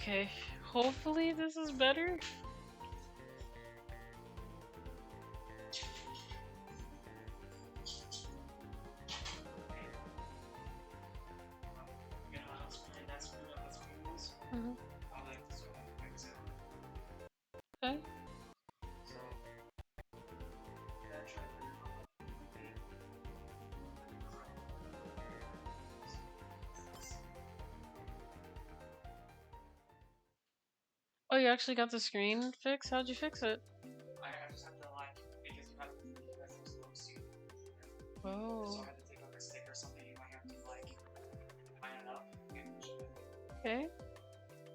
Okay, hopefully this is better. Okay. Oh, you actually got the screen fixed? How'd you fix it? I just have to because you have to slow suit. Oh. So I had to take a stick or something, you might have to line it up. Okay.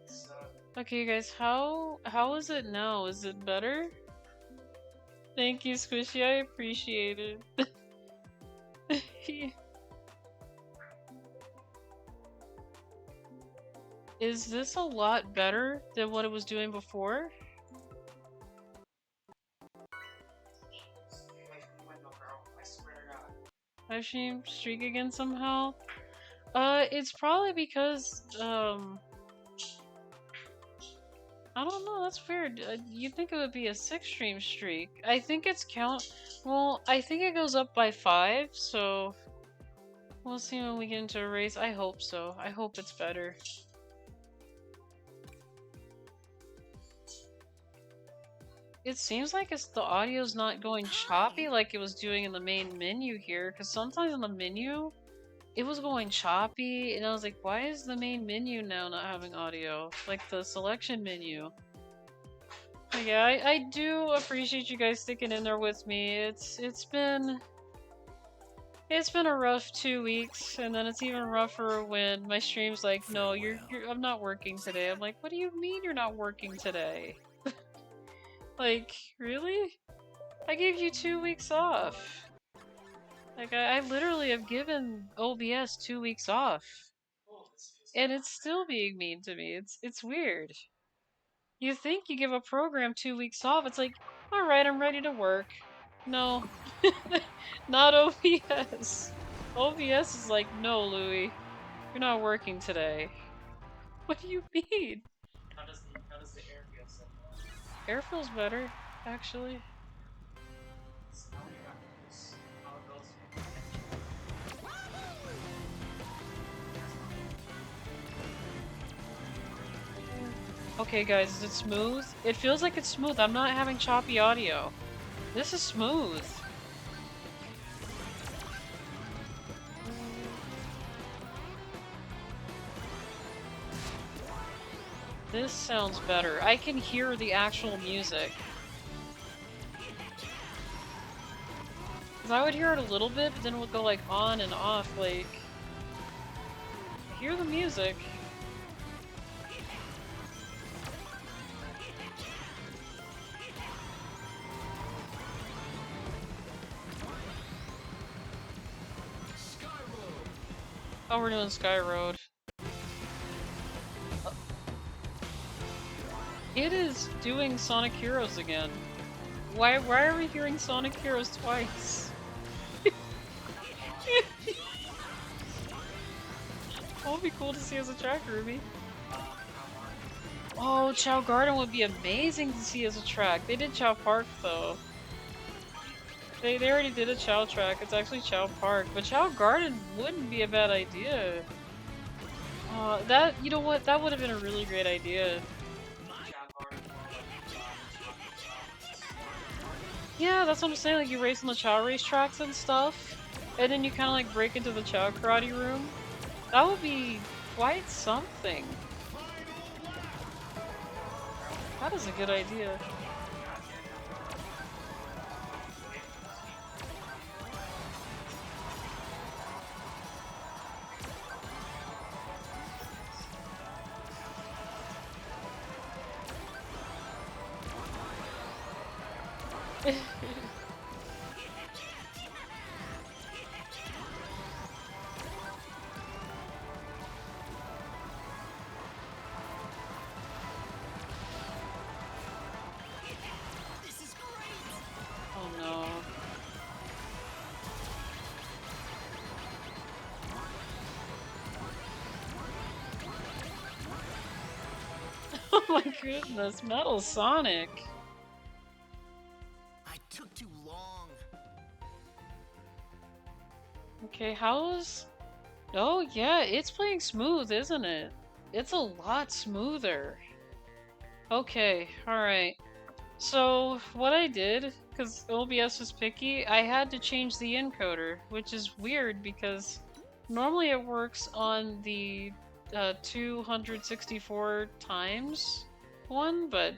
So, okay, guys, how is it now? Is it better? Thank you, Squishy. I appreciate it. Is this a lot better than what it was doing before? I swear to God. Live stream streak again somehow? It's probably because, I don't know, that's weird. You'd think it would be a 6-stream streak. I think it's well, I think it goes up by 5, so we'll see when we get into a race. I hope so. I hope it's better. It seems like the audio's not going choppy like it was doing in the main menu here, because sometimes in the menu, it was going choppy, and I was like, why is the main menu now not having audio? Like the selection menu. But yeah, I do appreciate you guys sticking in there with me. It's been a rough 2 weeks, and then it's even rougher when my stream's like, no, I'm not working today. I'm like, what do you mean you're not working today? Like, really? I gave you 2 weeks off. Like, I literally have given OBS 2 weeks off. And it's still being mean to me. It's weird. You think you give a program 2 weeks off, it's like, alright, I'm ready to work. No. Not OBS. OBS is like, no, Louie. You're not working today. What do you mean? How does the air feel so far? Air feels better, actually. So now we got this. How it goes. Okay, guys, is it smooth? It feels like it's smooth. I'm not having choppy audio. This is smooth. This sounds better. I can hear the actual music. Cause I would hear it a little bit, but then it would go like on and off, like... I hear the music. Oh, we're doing Sky Road. It is doing Sonic Heroes again. Why are we hearing Sonic Heroes twice? That would be cool to see as a track, Ruby. Oh, Chow Garden would be amazing to see as a track. They did Chow Park, though. They already did a Chow track. It's actually Chow Park. But Chow Garden wouldn't be a bad idea. You know what? That would have been a really great idea. Yeah, that's what I'm saying. Like, you race on the Chow racetracks and stuff. And then you kind of like break into the Chow karate room. That would be quite something. That is a good idea. my goodness, Metal Sonic. I took too long. Okay, how's... Oh yeah, it's playing smooth, isn't it? It's a lot smoother. Okay, alright. So, what I did, because OBS was picky, I had to change the encoder, which is weird because normally it works on the 264 times one, but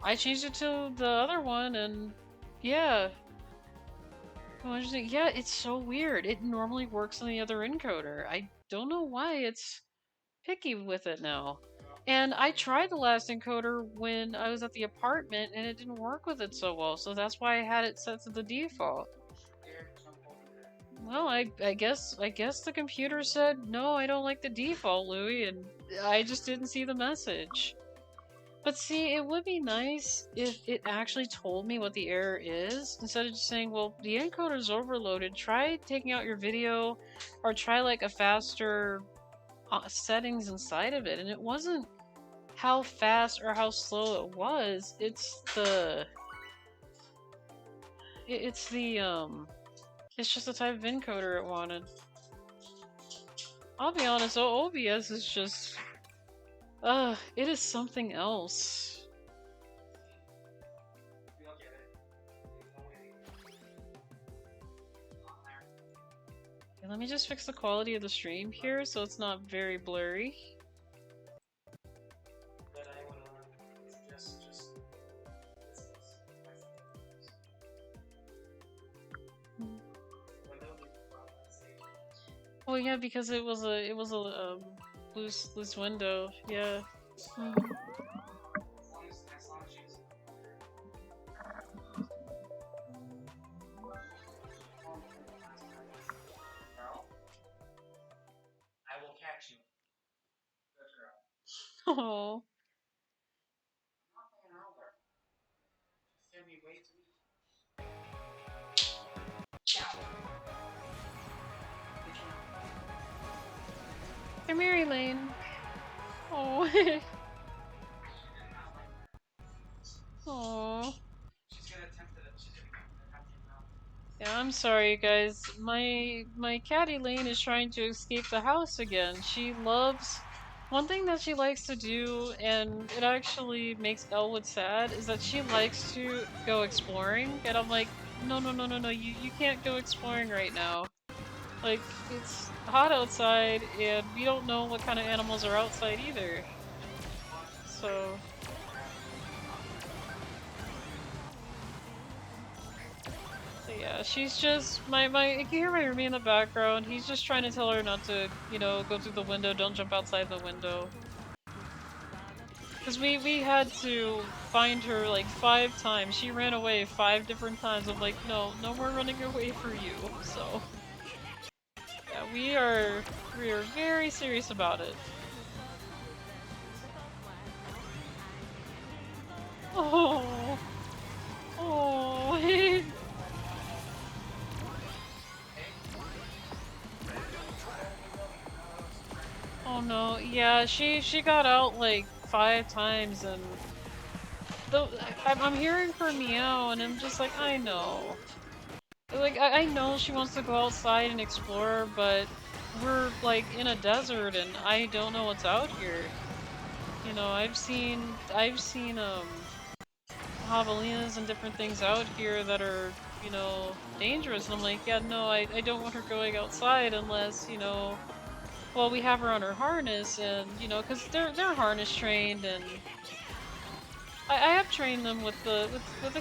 I changed it to the other one, and yeah. Yeah, it's so weird. It normally works on the other encoder. I don't know why it's picky with it now. And I tried the last encoder when I was at the apartment and it didn't work with it so well, so that's why I had it set to the default. Well, I guess the computer said, no, I don't like the default, Louie, and I just didn't see the message. But see, it would be nice if it actually told me what the error is, instead of just saying, well, the encoder's overloaded, try taking out your video, or try like a faster settings inside of it. And it wasn't how fast or how slow it was, it's the... It's just the type of encoder it wanted. I'll be honest, OBS is just... it is something else. Okay, let me just fix the quality of the stream here so it's not very blurry. Oh yeah, because it was a loose window. Yeah. I will catch you. Good girl. Oh. I'm not playing roller. Just send me way too. Come here, Elaine. Oh. Oh. She's gonna attempt it. She's gonna attempt it now. Yeah, I'm sorry, guys. My cat Elaine is trying to escape the house again. She loves... One thing that she likes to do, and it actually makes Elwood sad, is that she likes to go exploring, and I'm like, no, you can't go exploring right now. Like, it's hot outside, and we don't know what kind of animals are outside either. So... yeah, she's just... you can hear my roomie in the background. He's just trying to tell her not to, you know, go through the window, don't jump outside the window. Because we had to find her like 5 times. She ran away 5 different times. I'm like, no more running away for you. So... yeah, we are very serious about it. Oh... oh... oh no, yeah, she got out like 5 times, and I'm hearing her meow, and I'm just like, I know. Like, I know she wants to go outside and explore, but we're like in a desert, and I don't know what's out here. You know, I've seen javelinas and different things out here that are, you know, dangerous, and I'm like, yeah, no, I don't want her going outside unless, you know, well, we have her on her harness, and, you know, because they're harness trained, and I have trained them with the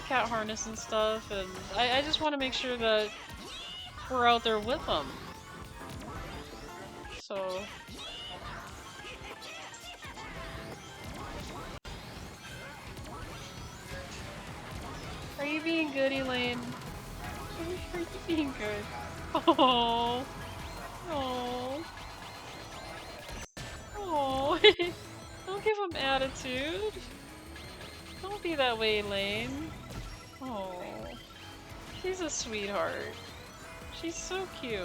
cat harness and stuff, and I just want to make sure that we're out there with them. So... are you being good, Elaine? Are you being good? Oh. Oh. Oh. Don't give him attitude. Don't be that way, Elaine. Oh. She's a sweetheart. She's so cute.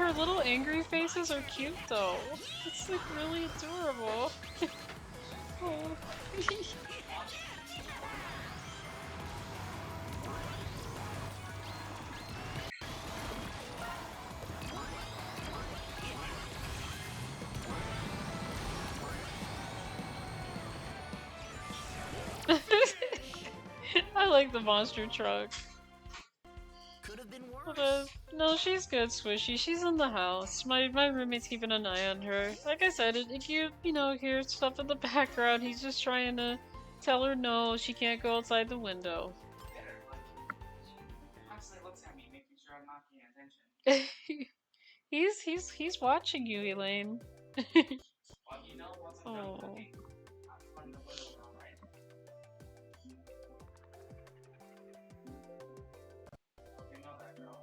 her little angry faces are cute though. It's like really adorable. Oh. I like the monster truck. Could have been worse. No, she's good, Squishy. She's in the house. My roommate's keeping an eye on her. Like I said, if you know, hear stuff in the background, he's just trying to tell her no, she can't go outside the window. Constantly looks at me, making sure I'm not paying attention. He's watching you, Elaine. Well, you know, once I'm done looking, I'm putting the window down, right? You know that, girl.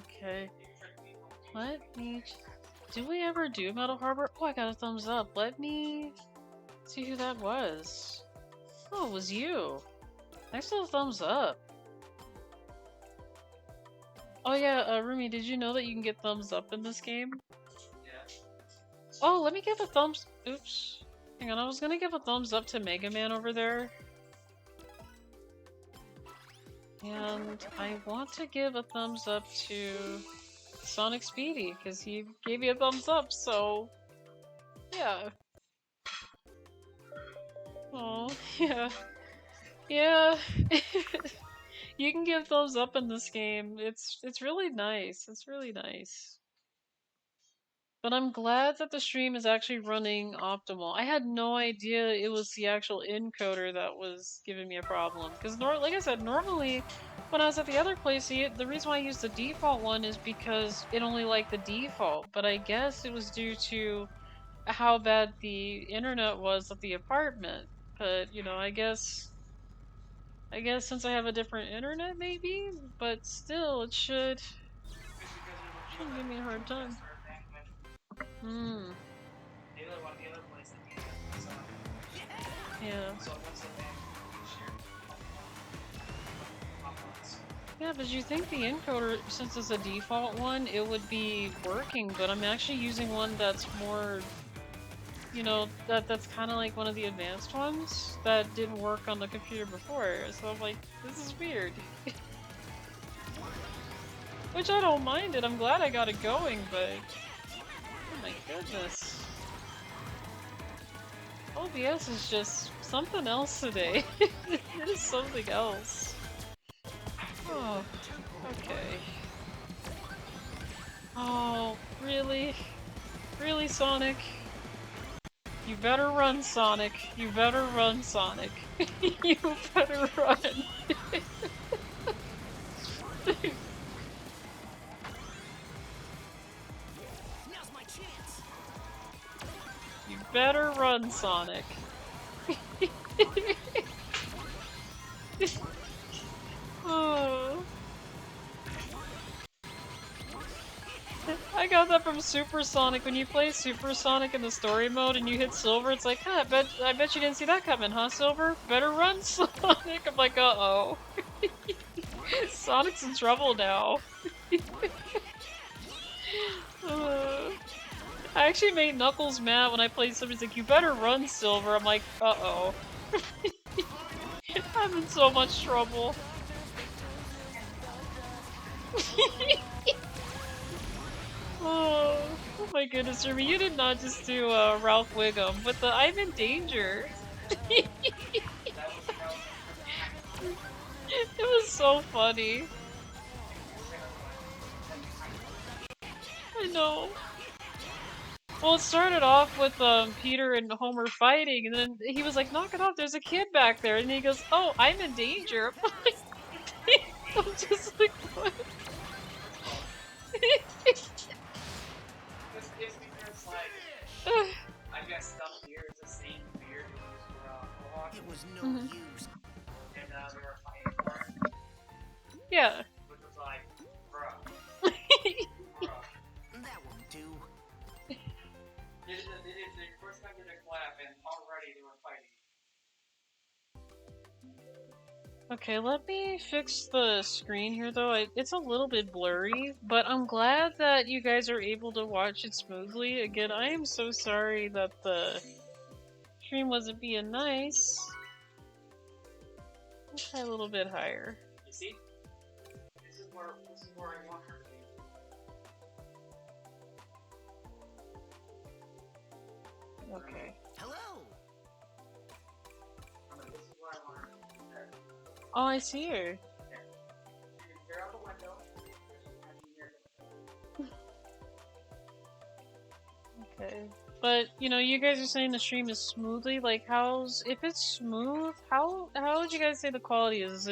Okay. Let me. Did we ever do Metal Harbor? Oh, I got a thumbs up. Let me see who that was. Oh, it was you. Thanks for the thumbs up. Oh yeah, Rumi, did you know that you can get thumbs up in this game? Yeah. Oh, let me give a thumbs. Oops. Hang on, I was gonna give a thumbs up to Mega Man over there. And I want to give a thumbs up to Sonic Speedy, because he gave me a thumbs up, so yeah. Oh, yeah. Yeah. You can give thumbs up in this game. It's really nice. It's really nice. But I'm glad that the stream is actually running optimal. I had no idea it was the actual encoder that was giving me a problem. Because like I said, normally when I was at the other place, the reason why I used the default one is because it only liked the default. But I guess it was due to how bad the internet was at the apartment. But, you know, I guess since I have a different internet, maybe? But still, it shouldn't give me a hard time. Hmm. Yeah. Yeah, but you think the encoder, since it's a default one, it would be working, but I'm actually using one that's more, you know, that's kind of like one of the advanced ones that didn't work on the computer before, so I'm like, this is weird. Which I don't mind it, I'm glad I got it going, but oh my goodness. OBS is just something else today. It is something else. Oh, okay. Oh, really? Really, Sonic? You better run, Sonic. You better run, Sonic. You better run. Now's my chance. You better run, Sonic. Oh. I got that from Super Sonic. When you play Super Sonic in the story mode and you hit Silver, it's like, huh, I bet you didn't see that coming, huh, Silver? Better run, Sonic. I'm like, uh-oh. Sonic's in trouble now. I actually made Knuckles mad when I played somebody's like, you better run, Silver. I'm like, uh-oh. I'm in so much trouble. Oh my goodness, Remy, you did not just do Ralph Wiggum with the I'm in danger. It was so funny. I know. Well, it started off with Peter and Homer fighting, and then he was like, knock it off, there's a kid back there. And he goes, oh, I'm in danger. I'm just like, what? I got stuff here, it's the same beard for It was no Mhm. use. and they were fighting for it, Yeah. which was like, bruh. That won't do. They Okay, let me fix the screen here though. It's a little bit blurry, but I'm glad that you guys are able to watch it smoothly. Again, I am so sorry that the stream wasn't being nice. Let's try a little bit higher. You see? This is where I want her to be. Okay. Hello. This is where I want her to be. There. Oh, I see her. You can clear out the window. Okay. But, you know, you guys are saying the stream is smoothly, like if it's smooth, how would you guys say the quality is?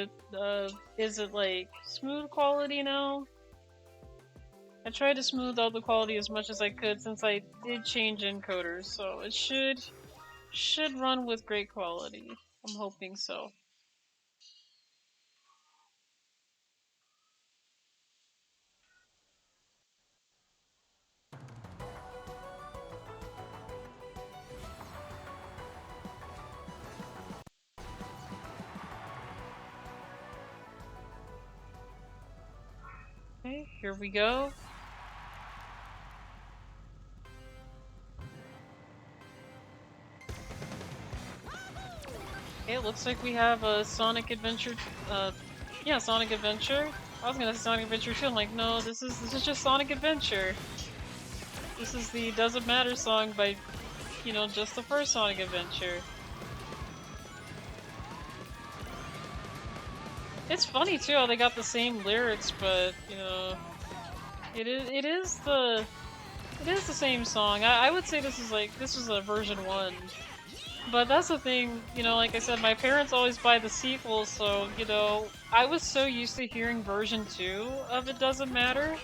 Is it like smooth quality now? I tried to smooth out the quality as much as I could since I did change encoders, so it should run with great quality. I'm hoping so. Okay, here we go. Okay, it looks like we have a Sonic Adventure, yeah, Sonic Adventure. I was gonna say Sonic Adventure 2, I'm like, no, this is just Sonic Adventure. This is the Doesn't Matter song by, you know, just the first Sonic Adventure. It's funny too how they got the same lyrics, but, you know, it is the same song. I would say this is a version 1. But that's the thing, you know, like I said, my parents always buy the sequels, so, you know, I was so used to hearing version 2 of It Doesn't Matter.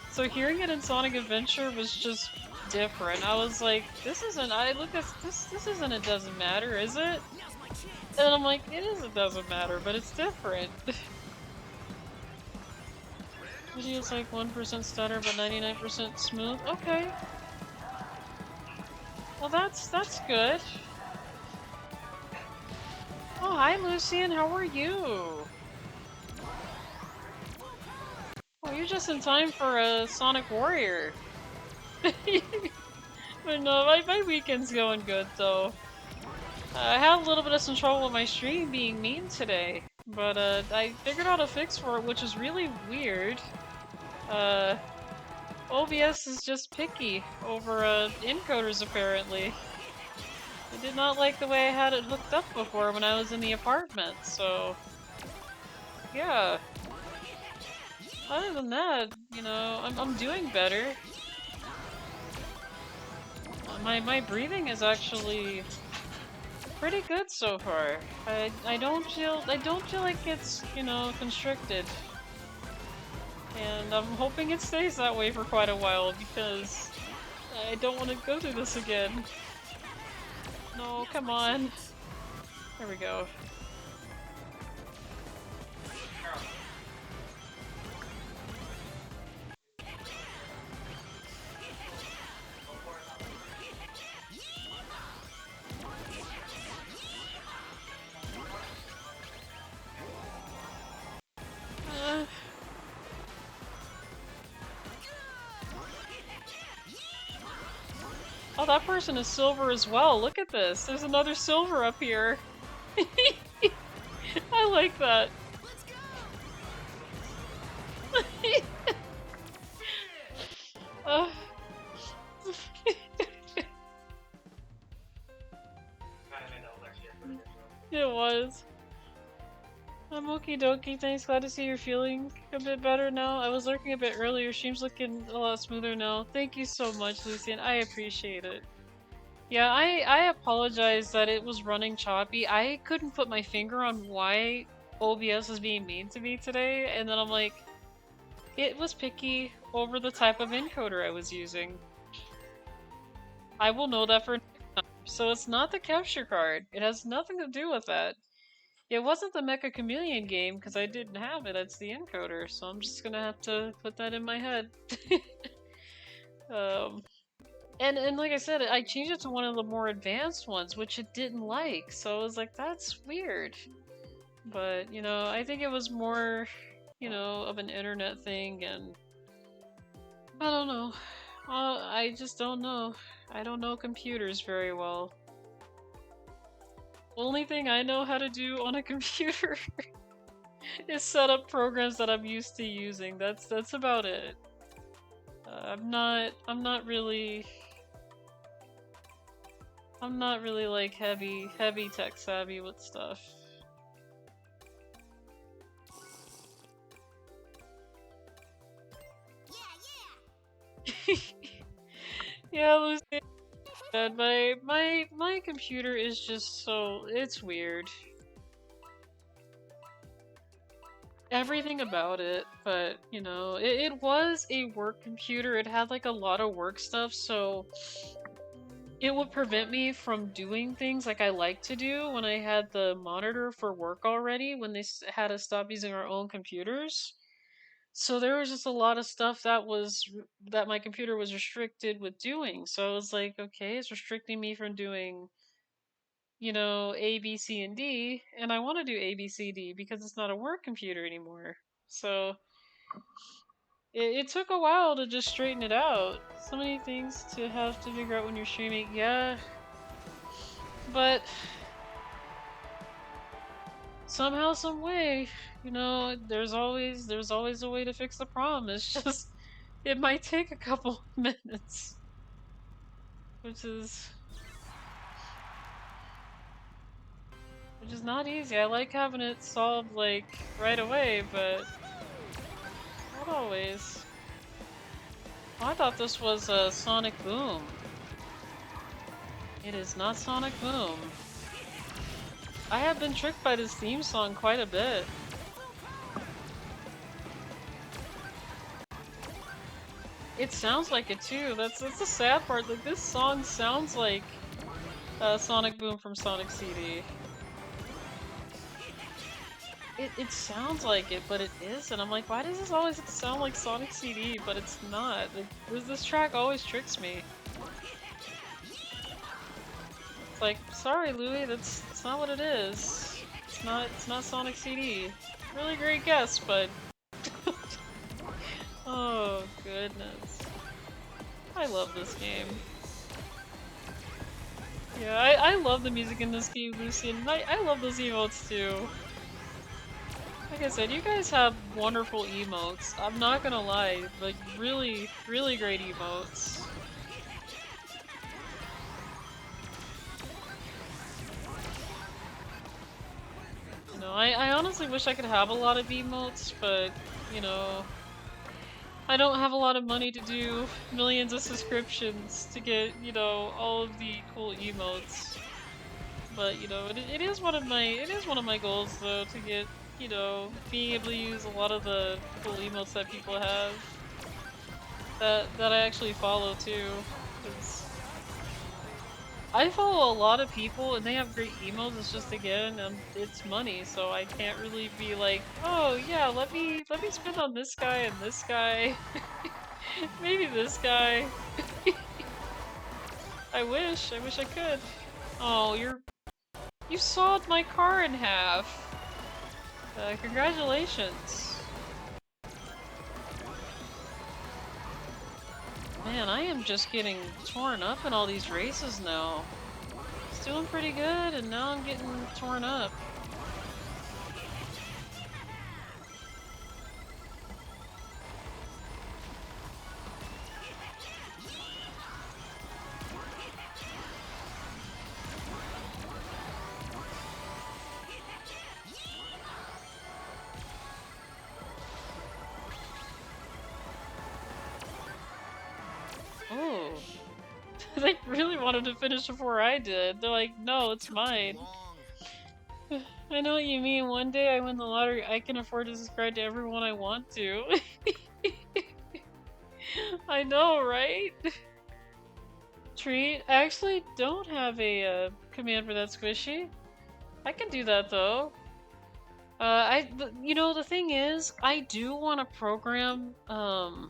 So hearing it in Sonic Adventure was just different. I was like, this isn't It Doesn't Matter, is it? And I'm like, It Doesn't Matter, but it's different. Video's like 1% stutter, but 99% smooth. Okay. Well, that's good. Oh, hi, Lucian. How are you? Oh, you're just in time for a Sonic Warrior. But no, my weekend's going good, though. I had a little bit of some trouble with my stream being mean today, but I figured out a fix for it, which is really weird. OBS is just picky over encoders, apparently. I did not like the way I had it hooked up before when I was in the apartment, so yeah. Other than that, you know, I'm doing better. My breathing is actually pretty good so far. I don't feel like it's, you know, constricted. And I'm hoping it stays that way for quite a while because I don't want to go through this again. No, come on. There we go. Oh, that person is silver as well. Look at this. There's another silver up here. I like that. uh. It was. I'm okie dokie, thanks. Glad to see you're feeling a bit better now. I was lurking a bit earlier. Stream's looking a lot smoother now. Thank you so much, Lucian. I appreciate it. Yeah, I apologize that it was running choppy. I couldn't put my finger on why OBS was being mean to me today, and then I'm like, it was picky over the type of encoder I was using. I will know that for next time. So it's not the capture card. It has nothing to do with that. It wasn't the Mecha Chameleon game because I didn't have it. It's the encoder, so I'm just gonna have to put that in my head. And like I said, I changed it to one of the more advanced ones, which it didn't like. So I was like, that's weird. But, you know, I think it was more, you know, of an internet thing, and I don't know. I just don't know. I don't know computers very well. Only thing I know how to do on a computer is set up programs that I'm used to using. That's about it. I'm not really like heavy tech savvy with stuff. Yeah, Lucy. My computer is just so, it's weird. Everything about it, but you know, it was a work computer. It had like a lot of work stuff, so it would prevent me from doing things like I like to do when I had the monitor for work already, when they had us stop using our own computers. So there was just a lot of stuff that my computer was restricted with doing. So I was like, okay, it's restricting me from doing, you know, A, B, C, and D, and I want to do A, B, C, D because it's not a work computer anymore. So it took a while to just straighten it out. So many things to have to figure out when you're streaming. Yeah, but somehow, some way, you know, there's always a way to fix the problem. It's just it might take a couple minutes, which is not easy. I like having it solved like right away, but not always. Oh, I thought this was Sonic Boom. It is not Sonic Boom. I have been tricked by this theme song quite a bit. It sounds like it too. That's the sad part. Like, this song sounds like Sonic Boom from Sonic CD. It sounds like it, but it isn't. I'm like, why does this always sound like Sonic CD, but it's not? This track always tricks me. It's like, sorry, Louie, that's not what it is. It's not Sonic CD. Really great guess, but oh goodness, I love this game. Yeah, I love the music in this game, Lucy, and I love those emotes too. Like I said, you guys have wonderful emotes. I'm not gonna lie, like really great emotes. You know, I honestly wish I could have a lot of emotes, but, you know, I don't have a lot of money to do millions of subscriptions to get, you know, all of the cool emotes. But, you know, it is one of my goals though, to get, you know, being able to use a lot of the cool emotes that people have. That I actually follow too. 'Cause I follow a lot of people and they have great emotes. It's just, again, it's money, so I can't really be like, oh yeah, let me spend on this guy and this guy. Maybe this guy. I wish I could. Oh, you sawed my car in half. Congratulations. Man, I am just getting torn up in all these races now. It's doing pretty good, and now I'm getting torn up. Oh. They really wanted to finish before I did. They're like, no, it's mine. I know what you mean. One day I win the lottery, I can afford to subscribe to everyone I want to. I know, right? Treat? I actually don't have a command for that, Squishy. I can do that though. You know, the thing is, I do want to program, oh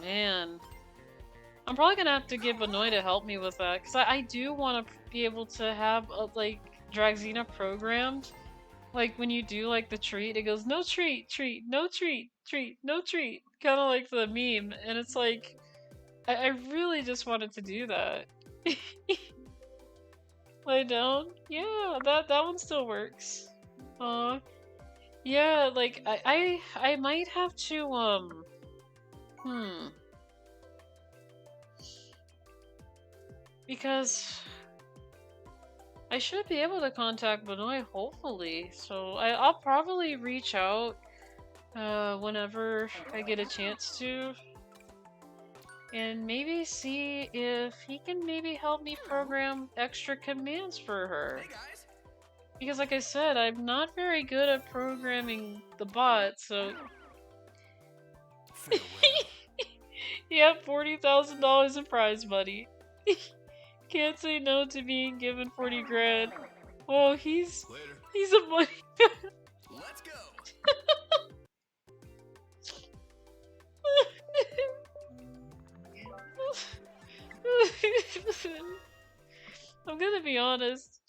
man. I'm probably gonna have to get Benoit to help me with that, because I do want to be able to have, like, Dragzina programmed Like when you do like the treat, it goes no treat, treat, no treat, treat, no treat. Kind of like the meme, and it's like I really just wanted to do that. Lay down, yeah, that one still works. Yeah, like I might have to because I should be able to contact Benoit, hopefully. So I'll probably reach out whenever I get a chance to, and maybe see if he can maybe help me program extra commands for her. Because like I said, I'm not very good at programming the bot, so... Yeah, $40,000 in prize money. Can't say no to being given 40 grand. Oh, he's a money. Let's go. I'm gonna be honest.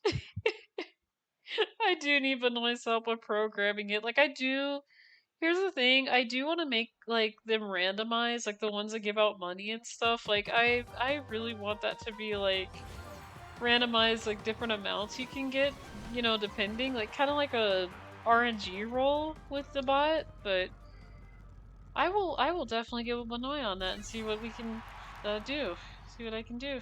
I do need Benoit's help with programming it. Like, I do. Here's the thing, I do want to make, like, them randomized, like, the ones that give out money and stuff. Like, I really want that to be, like, randomized, like, different amounts you can get, you know, depending. Like, kind of like a RNG roll with the bot, but I will definitely get with Benoit on that and see what we can do. See what I can do.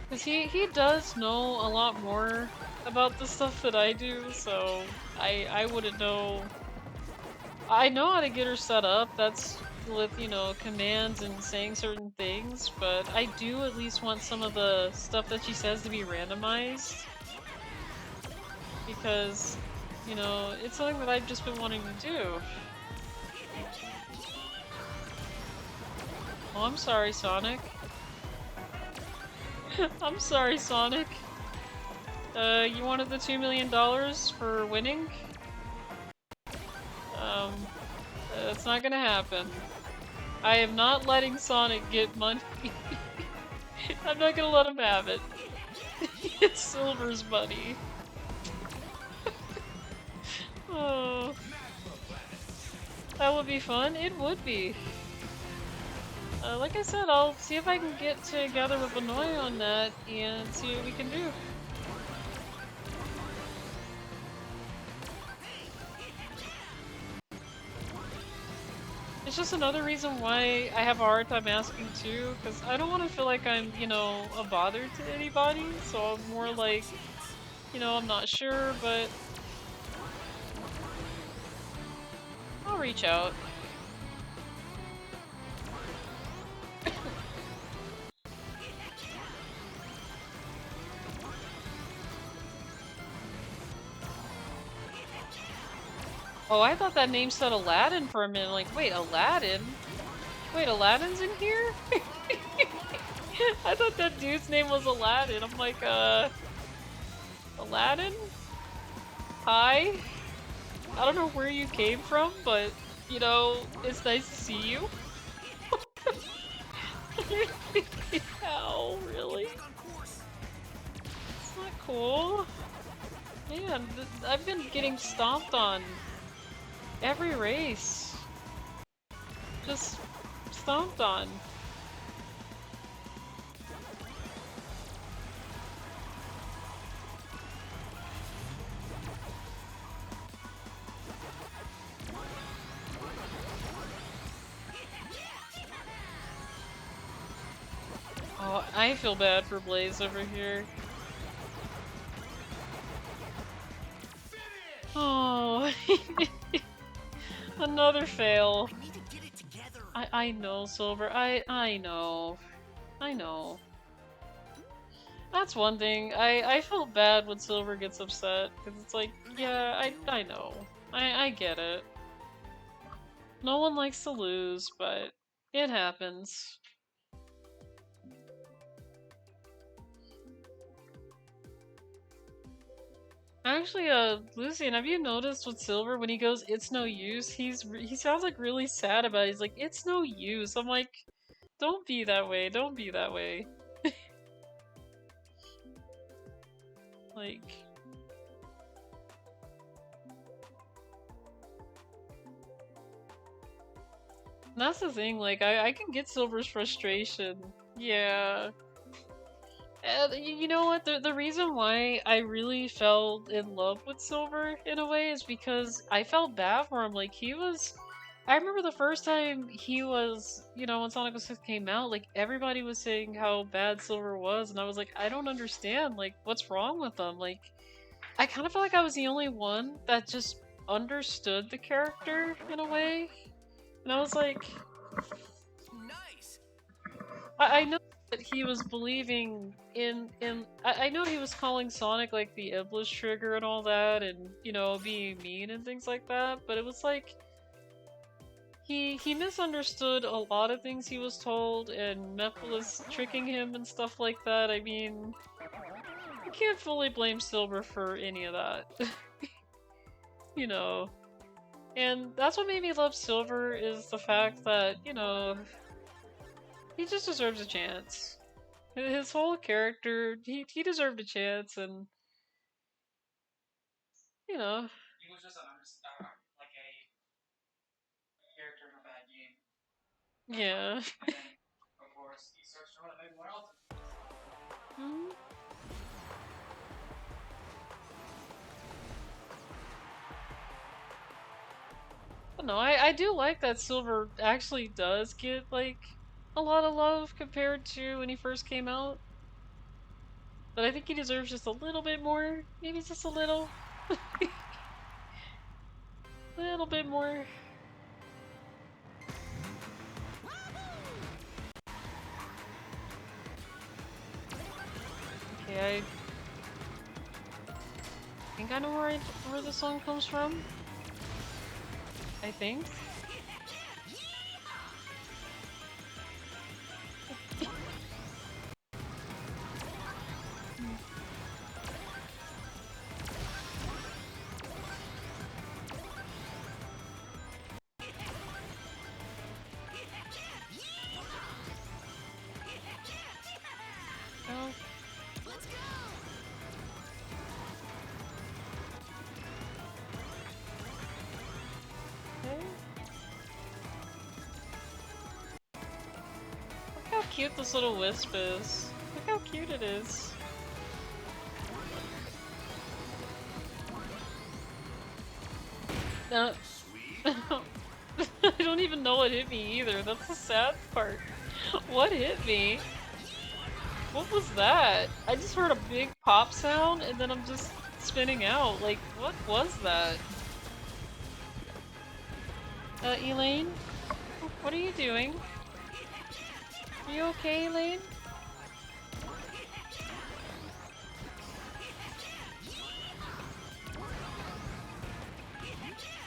Because he does know a lot more about the stuff that I do, so I wouldn't know. I know how to get her set up, that's with, you know, commands and saying certain things, but I do at least want some of the stuff that she says to be randomized. Because, you know, it's something that I've just been wanting to do. Oh, I'm sorry, Sonic. I'm sorry, Sonic. You wanted the $2 million for winning? That's not gonna happen. I am not letting Sonic get money. I'm not gonna let him have it. It's Silver's money. Oh. That would be fun? It would be. Like I said, I'll see if I can get together with Benoit on that and see what we can do. It's just another reason why I have a hard time asking too, because I don't want to feel like I'm, you know, a bother to anybody, so I'm more like, you know, I'm not sure, but I'll reach out. Oh, I thought that name said Aladdin for a minute. Like, wait, Aladdin? Wait, Aladdin's in here? I thought that dude's name was Aladdin. I'm like, Aladdin? Hi? I don't know where you came from, but, you know, it's nice to see you. Ow, really? It's not cool. Man, I've been getting stomped on every race. Just stomped on. Oh, I feel bad for Blaze over here. Oh, another fail. I know, Silver. I know. I know. That's one thing. I feel bad when Silver gets upset because it's like, yeah, I know. I get it. No one likes to lose, but it happens. Actually, Lucian, have you noticed with Silver when he goes, "It's no use"? He sounds like really sad about it. He's like, "It's no use." I'm like, don't be that way. Don't be that way. Like... And that's the thing, like, I can get Silver's frustration. Yeah. And you know what? The reason why I really fell in love with Silver in a way is because I felt bad for him. Like, he was... I remember the first time he was, you know, when Sonic 06 came out, like, everybody was saying how bad Silver was, and I was like, I don't understand, like, what's wrong with him? Like, I kind of felt like I was the only one that just understood the character in a way. And I was like... Nice. I know that he was believing in I know he was calling Sonic like the Iblis trigger and all that, and you know, being mean and things like that, but it was like he misunderstood a lot of things he was told, and Meph was tricking him and stuff like that. I mean, you can't fully blame Silver for any of that. You know. And that's what made me love Silver, is the fact that, you know, he just deserves a chance. His whole character, he deserved a chance, and you know. He was just like a character in a bad game. Yeah. And then, of course, he starts to run everyone else. Hmm. But no, I do like that Silver actually does get like a lot of love compared to when he first came out. But I think he deserves just a little bit more. Maybe just a little. Little bit more. Okay, I think I know where the song comes from. I think. Oh. Let's go. Okay. Look how cute this little wisp is. Look how cute it is. I don't even know what hit me either. That's the sad part. What hit me? What was that? I just heard a big pop sound and then I'm just spinning out. Like, what was that? Elaine? What are you doing? Are you okay, Elaine?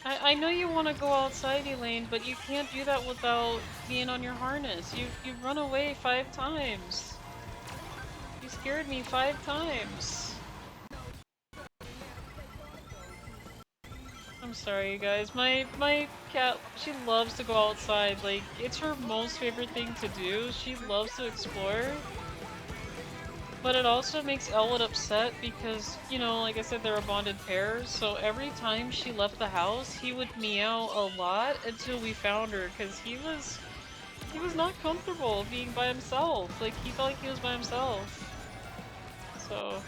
I know you want to go outside, Elaine, but you can't do that without being on your harness. You've run away 5 times. You scared me 5 times. I'm sorry, you guys. My cat, she loves to go outside. Like, it's her most favorite thing to do. She loves to explore. But it also makes Elwood upset because, you know, like I said, they're a bonded pair, so every time she left the house, he would meow a lot until we found her, because he was not comfortable being by himself. Like, he felt like he was by himself. So...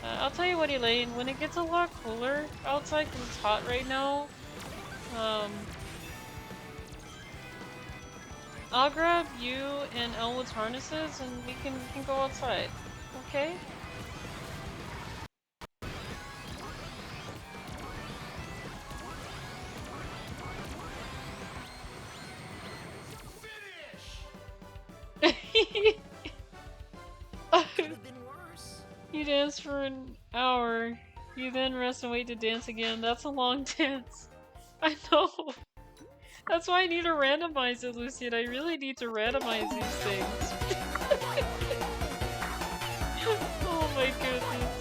I'll tell you what, Elaine, when it gets a lot cooler outside, because it's hot right now, I'll grab you and Elwood's harnesses and we can go outside, okay? Finish. Could have been worse. You dance for an hour, you then rest and wait to dance again. That's a long dance. I know. That's why I need to randomize it, Lucian. I really need to randomize these things. Oh my goodness.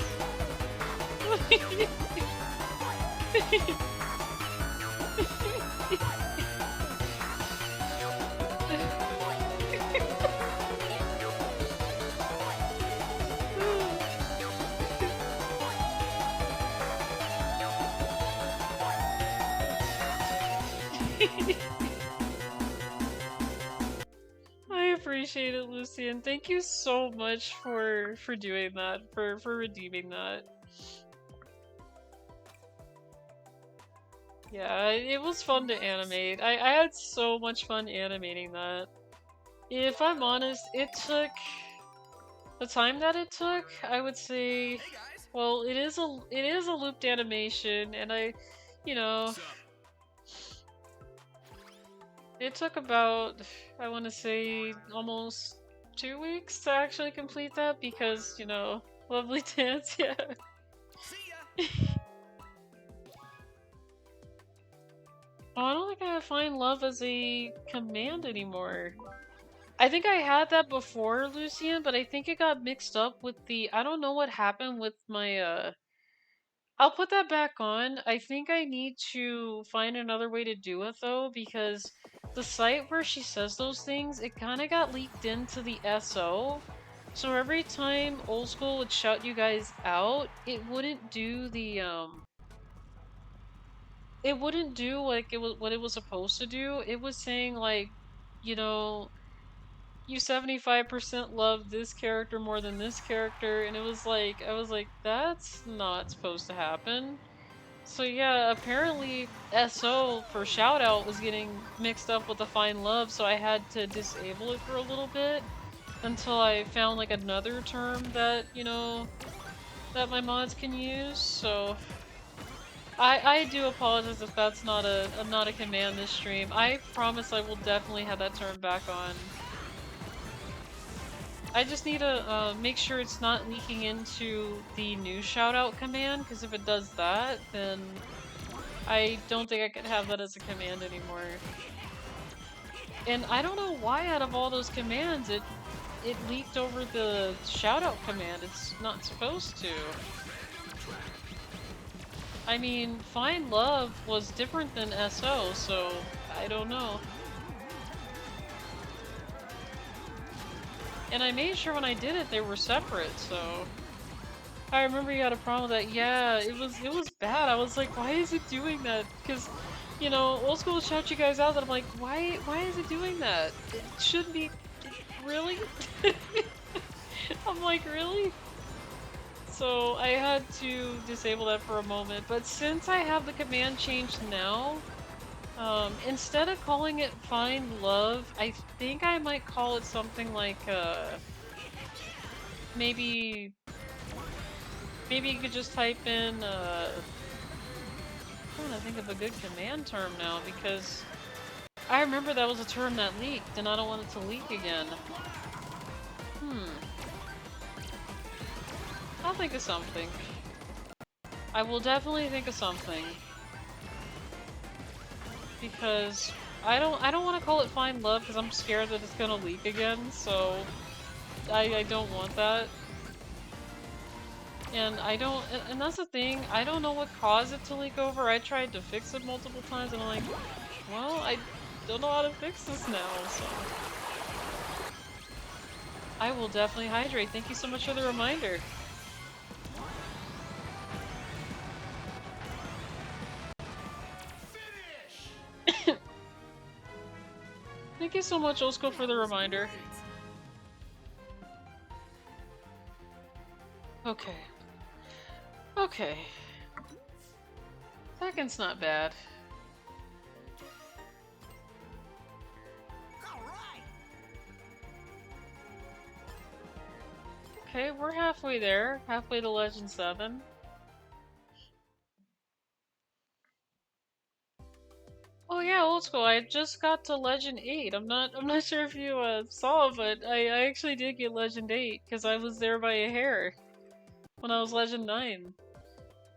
I appreciate it, Lucian. Thank you so much for doing that, for redeeming that. Yeah, it was fun to animate. I had so much fun animating that. If I'm honest, it took the time that it took, I would say, well, it is a looped animation, and you know, it took about, I want to say, almost 2 weeks to actually complete that because, you know, lovely dance, yeah. Oh, I don't think I find love as a command anymore. I think I had that before, Lucian, but I think it got mixed up with the, I don't know what happened with my, I'll put that back on. I think I need to find another way to do it though, because the site where she says those things, it kind of got leaked into the SO. So every time Old School would shout you guys out, it wouldn't do the, it wouldn't do like what it was supposed to do. It was saying like, you know, you 75% love this character more than this character, and it was like, I was like, that's not supposed to happen. So yeah, apparently SO for shoutout was getting mixed up with the Find Love, so I had to disable it for a little bit until I found like another term that, you know, that my mods can use. So I do apologize if that's not a command this stream. I promise I will definitely have that term back on. I just need to make sure it's not leaking into the new shoutout command, because if it does that, then I don't think I could have that as a command anymore. And I don't know why out of all those commands it leaked over the shoutout command. It's not supposed to. I mean, Find Love was different than SO, so I don't know. And I made sure when I did it they were separate, so I remember you had a problem with that. Yeah, it was bad. I was like, why is it doing that? Because, you know, Old School would shout you guys out, and I'm like, why is it doing that? It shouldn't be. Really? I'm like, really? So I had to disable that for a moment. But since I have the command changed now, instead of calling it Find Love, I think I might call it something like, maybe you could just type in, I'm trying to think of a good command term now, because I remember that was a term that leaked, and I don't want it to leak again. I'll think of something. I will definitely think of something. Because I don't want to call it Find Love, because I'm scared that it's gonna leak again, so I don't want that. And and that's the thing, I don't know what caused it to leak over. I tried to fix it multiple times, and I'm like, well, I don't know how to fix this now, so. I will definitely hydrate. Thank you so much for the reminder. Thank you so much, Old School, for the reminder. Okay. Okay. Second's not bad. Okay, we're halfway there. Halfway to Legend 7. Oh yeah, Old School, I just got to Legend 8. I'm not sure if you saw, but I actually did get Legend 8, because I was there by a hair when I was Legend 9.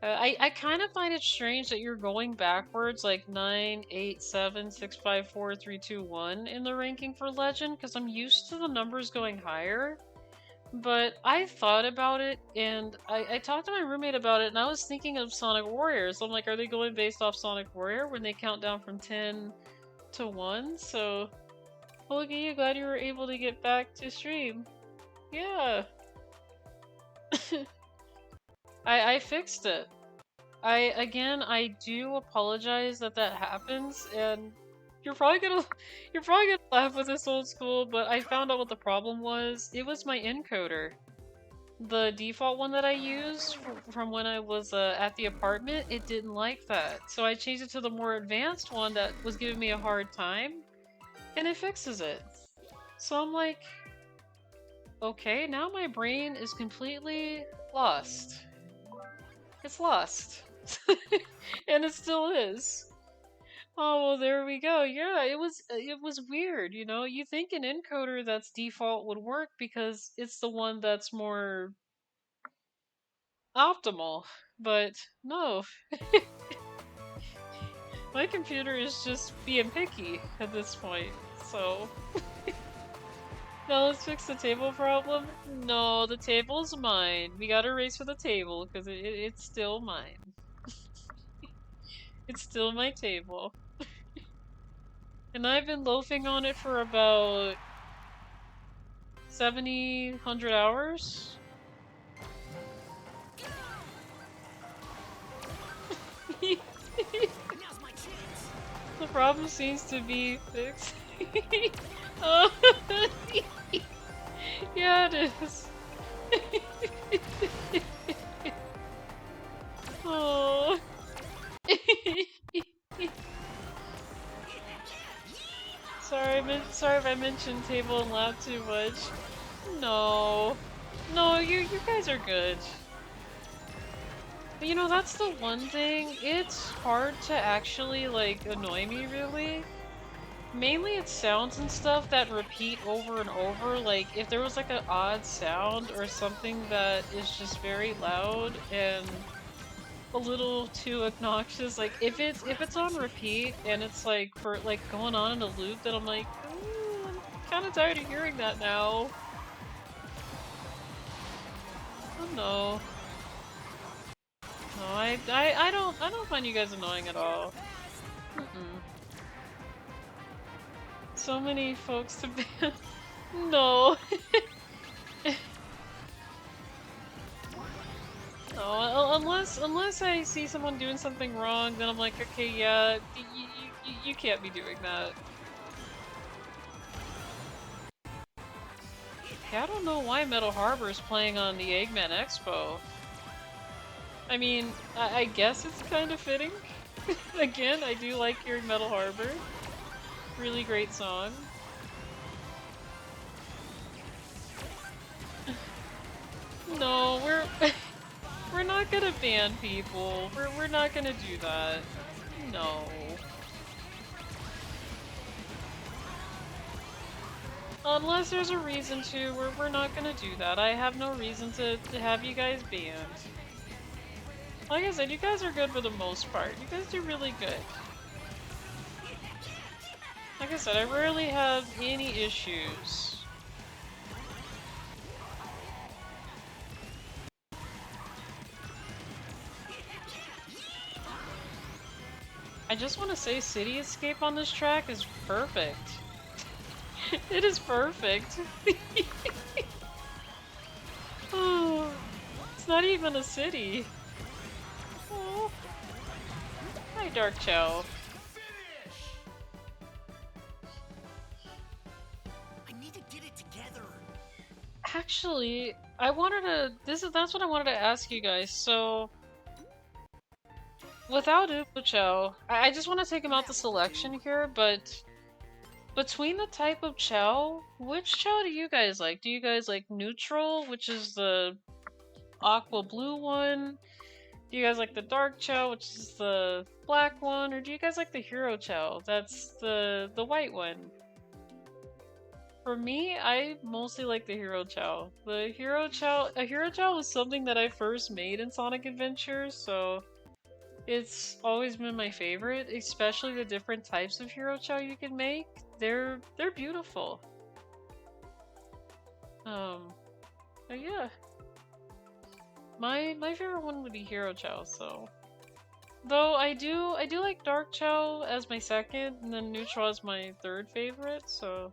I kind of find it strange that you're going backwards, like 9, 8, 7, 6, 5, 4, 3, 2, 1 in the ranking for Legend, because I'm used to the numbers going higher. But I thought about it, and I talked to my roommate about it, and I was thinking of Sonic Warriors. I'm like, are they going based off Sonic Warrior when they count down from 10 to 1? So, well, look at you. Glad you were able to get back to stream. Yeah. I fixed it. I do apologize that that happens, and you're probably gonna you're probably gonna laugh with this old school, but I found out what the problem was. It was my encoder. The default one that I used from when I was at the apartment, it didn't like that. So I changed it to the more advanced one that was giving me a hard time, and it fixes it. So I'm like, okay, now my brain is completely lost. It's lost. And it still is. Oh, well, there we go. Yeah, it was weird, you know? You think an encoder that's default would work because it's the one that's more optimal, but no. My computer is just being picky at this point, so... Now let's fix the table problem. No, the table's mine. We gotta race for the table, because it's still mine. It's still my table. And I've been loafing on it for about 70, 100 hours. Now's my chance. The problem seems to be fixed. Oh, yeah, it is. Oh. Sorry if I mentioned table and lap too much. No. No, you guys are good. But you know, that's the one thing. It's hard to actually, like, annoy me, really. Mainly it's sounds and stuff that repeat over and over. Like, if there was, like, an odd sound or something that is just very loud and a little too obnoxious, like, if it's on repeat and it's, like, for, like, going on in a loop, then I'm like, ooh, I'm kinda tired of hearing that now. Oh no. No, I don't find you guys annoying at all. Mm-mm. So many folks to ban. No. No, unless I see someone doing something wrong, then I'm like, okay, yeah, you can't be doing that. Okay, I don't know why Metal Harbor is playing on the Eggman Expo. I mean, I guess it's kind of fitting. Again, I do like hearing Metal Harbor. Really great song. No, we're not gonna ban people. We're not gonna do that. No. Unless there's a reason to, we're not gonna do that. I have no reason to have you guys banned. Like I said, you guys are good for the most part. You guys do really good. Like I said, I rarely have any issues. I just want to say City Escape on this track is perfect. It is perfect. Oh, it's not even a city. Oh. Hi, Dark Chow. I need to get it together. Actually, I wanted to. That's what I wanted to ask you guys. So, without Upo I just want to take him out the selection here, but between the type of Chow, which Chow do you guys like? Do you guys like neutral, which is the aqua blue one? Do you guys like the dark Chow, which is the black one? Or do you guys like the hero Chow? That's the white one. For me, I mostly like the hero Chow. A hero Chow was something that I first made in Sonic Adventure, so it's always been my favorite, especially the different types of hero Chow you can make. They're beautiful. But yeah. My favorite one would be Hero Chow, so. Though I do like Dark Chow as my second, and then Neutral as my third favorite, so.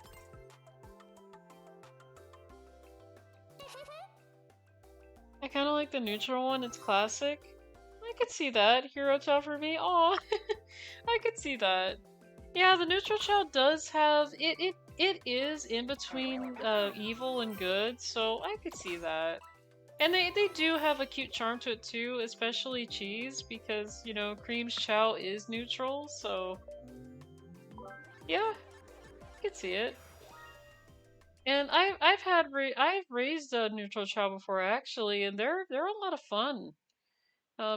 I kinda like the Neutral one, it's classic. I could see that. Hero Chow for me. Aw. I could see that. Yeah, the Neutral Chow does have it is in between evil and good, so I could see that. And they do have a cute charm to it too, especially Cheese, because, you know, Cream's Chow is neutral, so yeah, I could see it. And I've raised a neutral Chow before actually, and they're a lot of fun.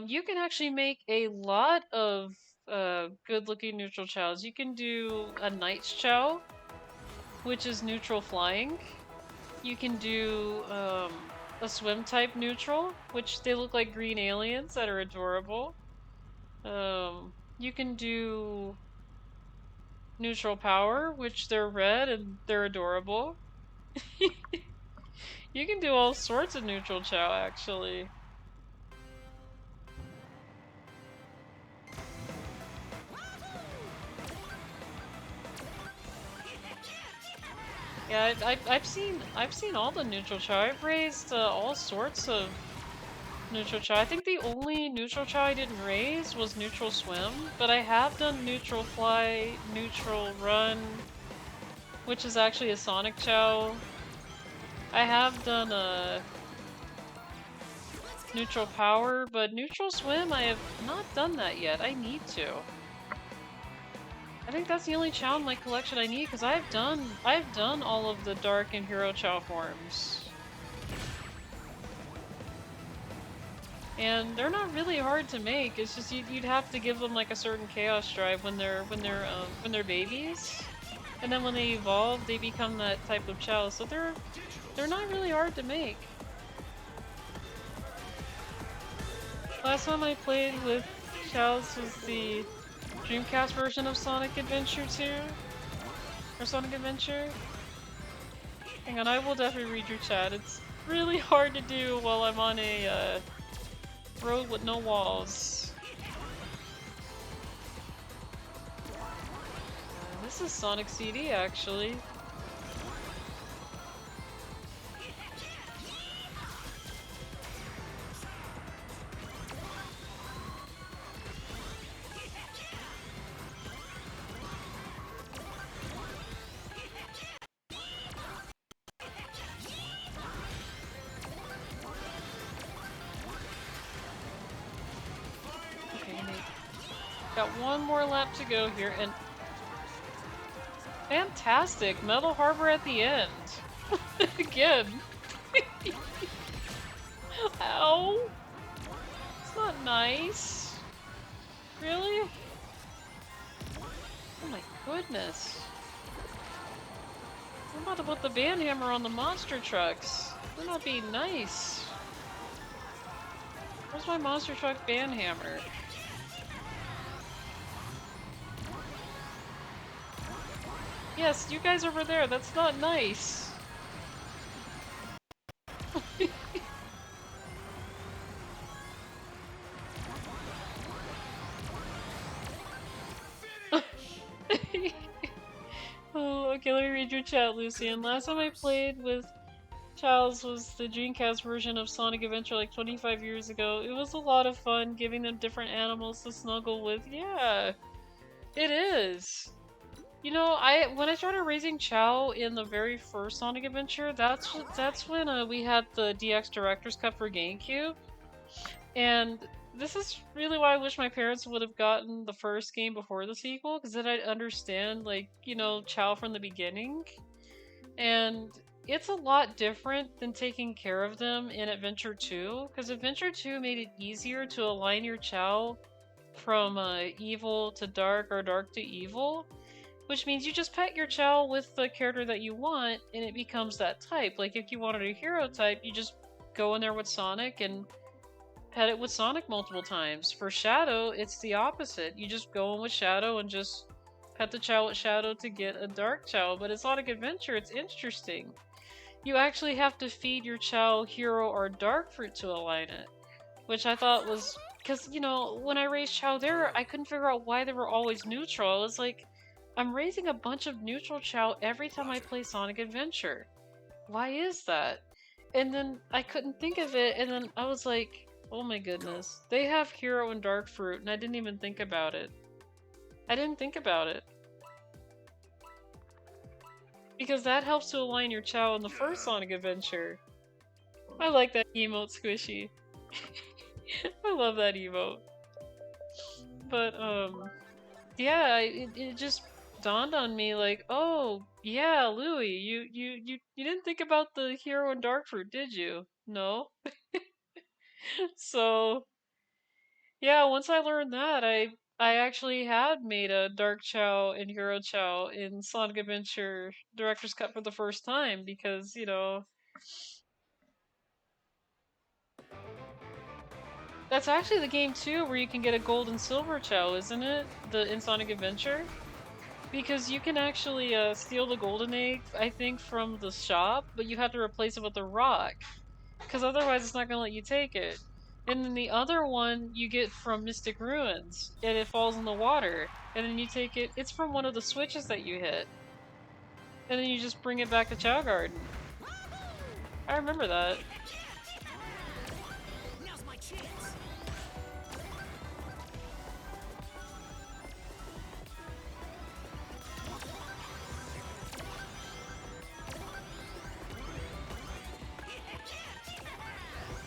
You can actually make a lot of good-looking neutral Chows. You can do a Knight's Chow, which is neutral flying. You can do a swim type neutral, which they look like green aliens that are adorable. You can do neutral power, which they're red and they're adorable. You can do all sorts of neutral Chow, actually. Yeah, I've seen all the neutral Chow. I've raised all sorts of neutral Chow. I think the only neutral Chow I didn't raise was neutral swim, but I have done neutral fly, neutral run, which is actually a Sonic Chow. I have done a neutral power, but neutral swim I have not done that yet. I need to. I think that's the only Chow in my collection I need because I've done all of the Dark and Hero Chow forms. And they're not really hard to make. It's just you'd have to give them like a certain chaos drive when they're babies, and then when they evolve, they become that type of Chow. So they're not really hard to make. Last time I played with Chows was the Dreamcast version of Sonic Adventure 2, or Sonic Adventure. Hang on, I will definitely read your chat. It's really hard to do while I'm on a road with no walls. This is Sonic CD, actually. Got one more lap to go here, and fantastic! Metal Harbor at the end. Again. Ow! It's not nice. Really? Oh my goodness. I'm about to put the band hammer on the monster trucks. They're not being nice. Where's my monster truck band hammer? Yes, you guys over there, that's not nice. Oh, okay, let me read your chat, Lucian. Last time I played with Childs was the Dreamcast version of Sonic Adventure like 25 years ago. It was a lot of fun giving them different animals to snuggle with. Yeah, it is. You know, when I started raising Chow in the very first Sonic Adventure, that's when we had the DX Director's Cut for GameCube, and this is really why I wish my parents would have gotten the first game before the sequel, because then I'd understand, like, you know, Chow from the beginning. And it's a lot different than taking care of them in Adventure 2, because Adventure 2 made it easier to align your Chow from evil to dark or dark to evil, which means you just pet your Chow with the character that you want, and it becomes that type. Like, if you wanted a hero type, you just go in there with Sonic and pet it with Sonic multiple times. For Shadow, it's the opposite. You just go in with Shadow and just pet the Chow with Shadow to get a Dark Chow. But in Sonic Adventure, it's interesting. you actually have to feed your Chow hero or dark fruit to align it. Which I thought was... Because, you know, when I raised Chow there, I couldn't figure out why they were always neutral. It was like, I'm raising a bunch of neutral Chow every time I play Sonic Adventure. Why is that? And then I couldn't think of it, and then I was like, oh my goodness. They have hero and dark fruit, and I didn't even think about it. I didn't think about it. Because that helps to align your Chow in the first Sonic Adventure. I like that emote, Squishy. I love that emote. But, yeah, it just dawned on me like, oh, yeah, Louie, you didn't think about the hero and dark fruit, did you? No? So, yeah, once I learned that, I actually had made a Dark Chow and Hero Chow in Sonic Adventure Director's Cut for the first time because, you know, that's actually the game too where you can get a gold and silver Chow, isn't it? In Sonic Adventure? Because you can actually steal the golden egg, I think, from the shop, but you have to replace it with a rock. Because otherwise it's not going to let you take it. And then the other one you get from Mystic Ruins, and it falls in the water. And then you take it, it's from one of the switches that you hit. And then you just bring it back to Chow Garden. I remember that. Now's my chance.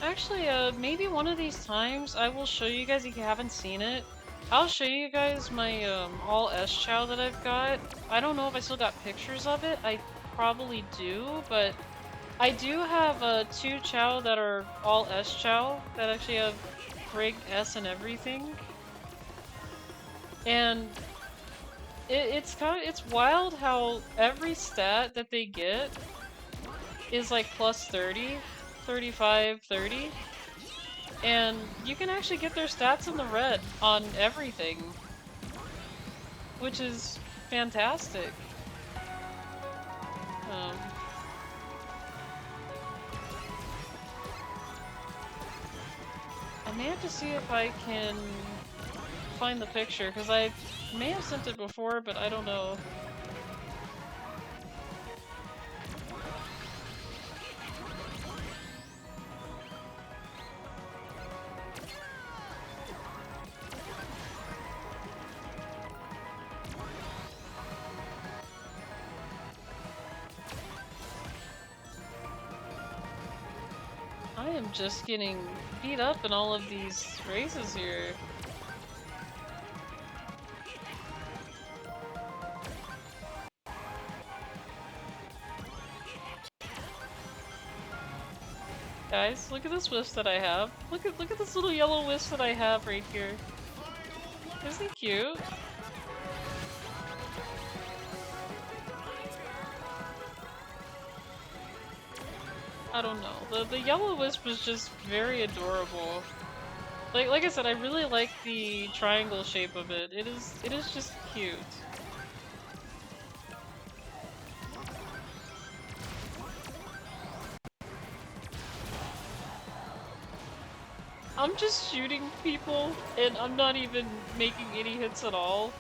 Actually, maybe one of these times I will show you guys if you haven't seen it. I'll show you guys my all S Chow that I've got. I don't know if I still got pictures of it. I probably do, but I do have 2 Chow that are all S Chow that actually have Rig S and everything. And it's wild how every stat that they get is like plus 30, 35, 30. And you can actually get their stats in the red on everything, which is fantastic. I may have to see if I can find the picture, because I may have sent it before, but I don't know. I am just getting beat up in all of these races here. Guys, look at this wisp that I have. Look at this little yellow wisp that I have right here. Isn't he cute? I don't know. The yellow wisp is just very adorable. Like I said, I really like the triangle shape of it. It is just cute. I'm just shooting people, and I'm not even making any hits at all.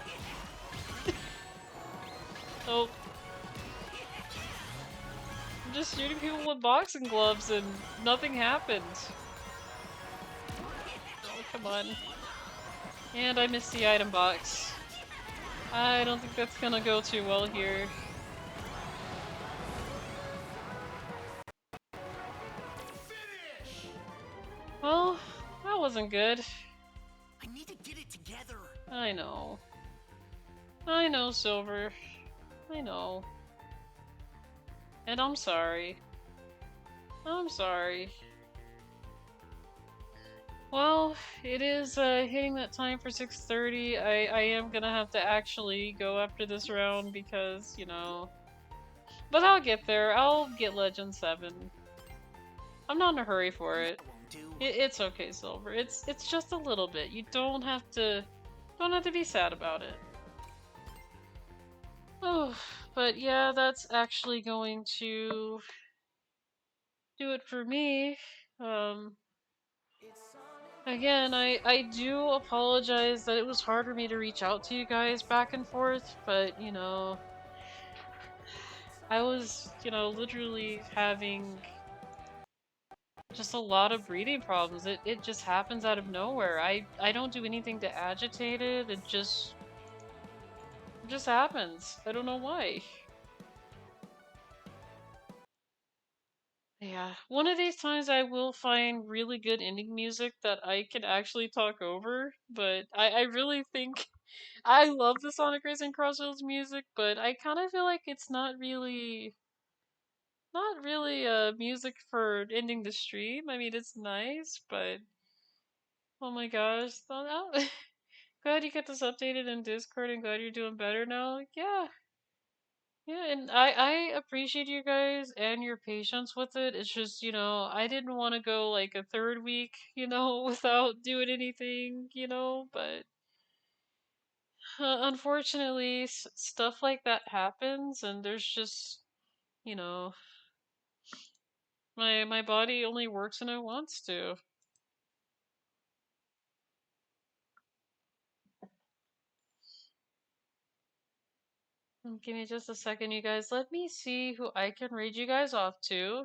Oh. I'm just shooting people with boxing gloves, and nothing happened. Oh, come on. And I missed the item box. I don't think that's gonna go too well here. Well, that wasn't good. I need to get it together. I know. I know, Silver. I know. And I'm sorry. I'm sorry. Well, it is hitting that time for 6:30. I am gonna have to actually go after this round because, you know... But I'll get there. I'll get Legend 7. I'm not in a hurry for it. It's okay, Silver. It's just a little bit. You don't have to be sad about it. Oh, but yeah, that's actually going to do it for me. Again, I do apologize that it was hard for me to reach out to you guys back and forth, but you know, I was, you know, literally having just a lot of breathing problems. It just happens out of nowhere. I don't do anything to agitate it. It just happens. I don't know why. Yeah. One of these times I will find really good ending music that I can actually talk over, but I really think I love the Sonic Racing CrossWorlds music, but I kind of feel like it's not really music for ending the stream. I mean, it's nice, but oh my gosh. Glad you get this updated in Discord and glad you're doing better now. Yeah. Yeah, and I appreciate you guys and your patience with it. It's just, you know, I didn't want to go like a third week, you know, without doing anything, you know, but unfortunately, stuff like that happens and there's just, you know, my body only works when it wants to. Give me just a second, you guys. Let me see who I can raid you guys off to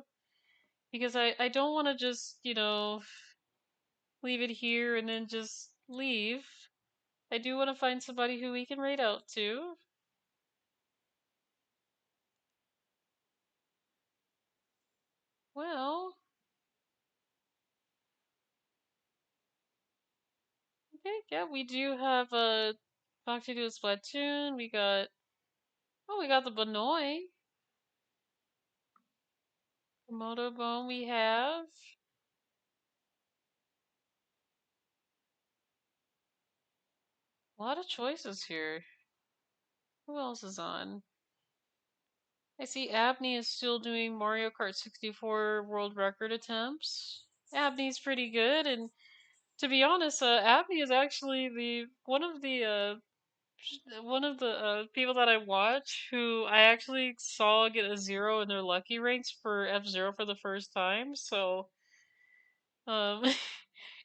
because I don't want to just, you know, leave it here and then just leave. I do want to find somebody who we can raid out to. Well, okay, yeah, we do have a Talk to Do a Splatoon. We got the Benoit. Komodo Bone we have. A lot of choices here. Who else is on? I see Abney is still doing Mario Kart 64 world record attempts. Abney's pretty good, and to be honest, Abney is actually the one of the people that I watch who I actually saw get a 0 in their lucky ranks for F-Zero for the first time. So, um,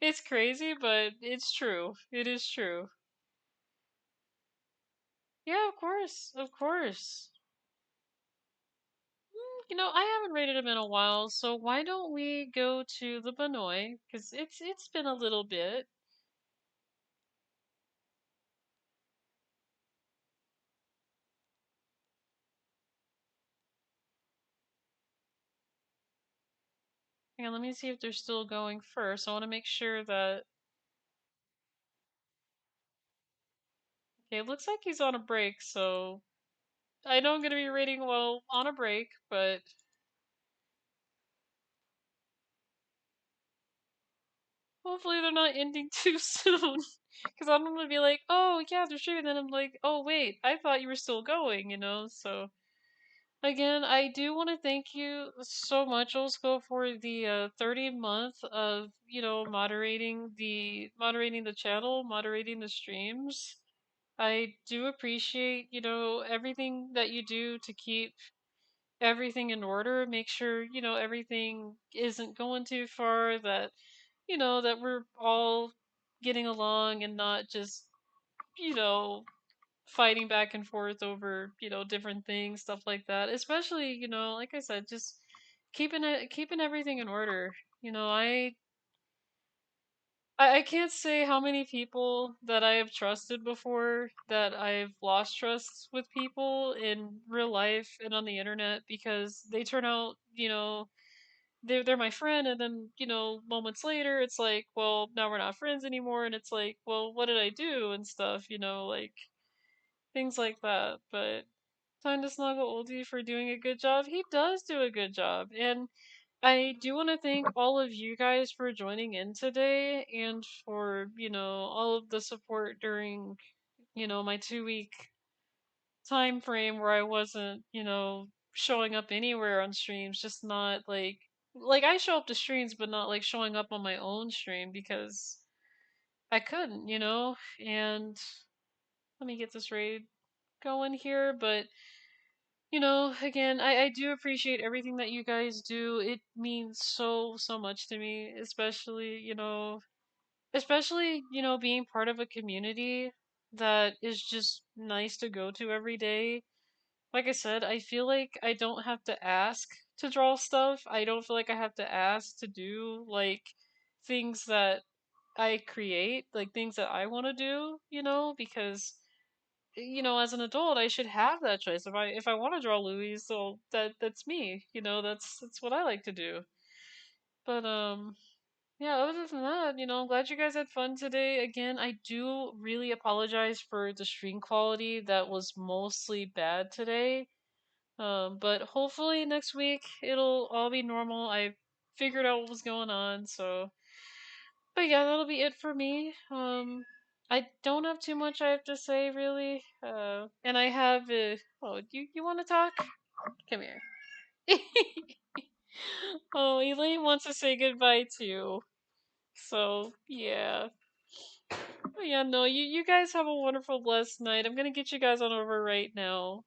it's crazy, but it's true. It is true. Yeah, of course, of course. You know, I haven't rated him in a while, so why don't we go to the Benoit? Because it's been a little bit. Hang on, let me see if they're still going first. I want to make sure that. Okay, it looks like he's on a break, so I know I'm gonna be rating while on a break, but hopefully they're not ending too soon. Because I'm gonna be like, oh yeah, they're streaming, then I'm like, oh wait, I thought you were still going, you know? So again, I do want to thank you so much, Olsko, for the 30 month of, you know, moderating the channel, moderating the streams. I do appreciate, you know, everything that you do to keep everything in order, make sure, you know, everything isn't going too far, that, you know, that we're all getting along and not just, you know, fighting back and forth over, you know, different things, stuff like that. Especially, you know, like I said, just keeping everything in order. You know, I can't say how many people that I have trusted before that I've lost trust with people in real life and on the internet because they turn out, you know, they're my friend, and then, you know, moments later it's like, well, now we're not friends anymore, and it's like, well, what did I do and stuff, you know, like things like that. But time to snuggle oldie for doing a good job. He does do a good job, and I do want to thank all of you guys for joining in today and for, you know, all of the support during, you know, my 2 week time frame where I wasn't, you know, showing up anywhere on streams, just not like I show up to streams but not like showing up on my own stream because I couldn't, you know? And let me get this raid going here, but you know, again, I do appreciate everything that you guys do. It means so, so much to me, especially, being part of a community that is just nice to go to every day. Like I said, I feel like I don't have to ask to draw stuff. I don't feel like I have to ask to do like things that I create, like things that I want to do, because as an adult I should have that choice. If I want to draw Louie, so that's me, that's what I like to do. But yeah, other than that, I'm glad you guys had fun today. Again, I do really apologize for the stream quality that was mostly bad today. But hopefully next week it'll all be normal. I figured out what was going on, so but yeah, that'll be it for me. I don't have too much I have to say really. And I have oh, you want to talk? Come here. Oh, Elaine wants to say goodbye too. So yeah. But yeah, no, you guys have a wonderful, blessed night. I'm gonna get you guys on over right now.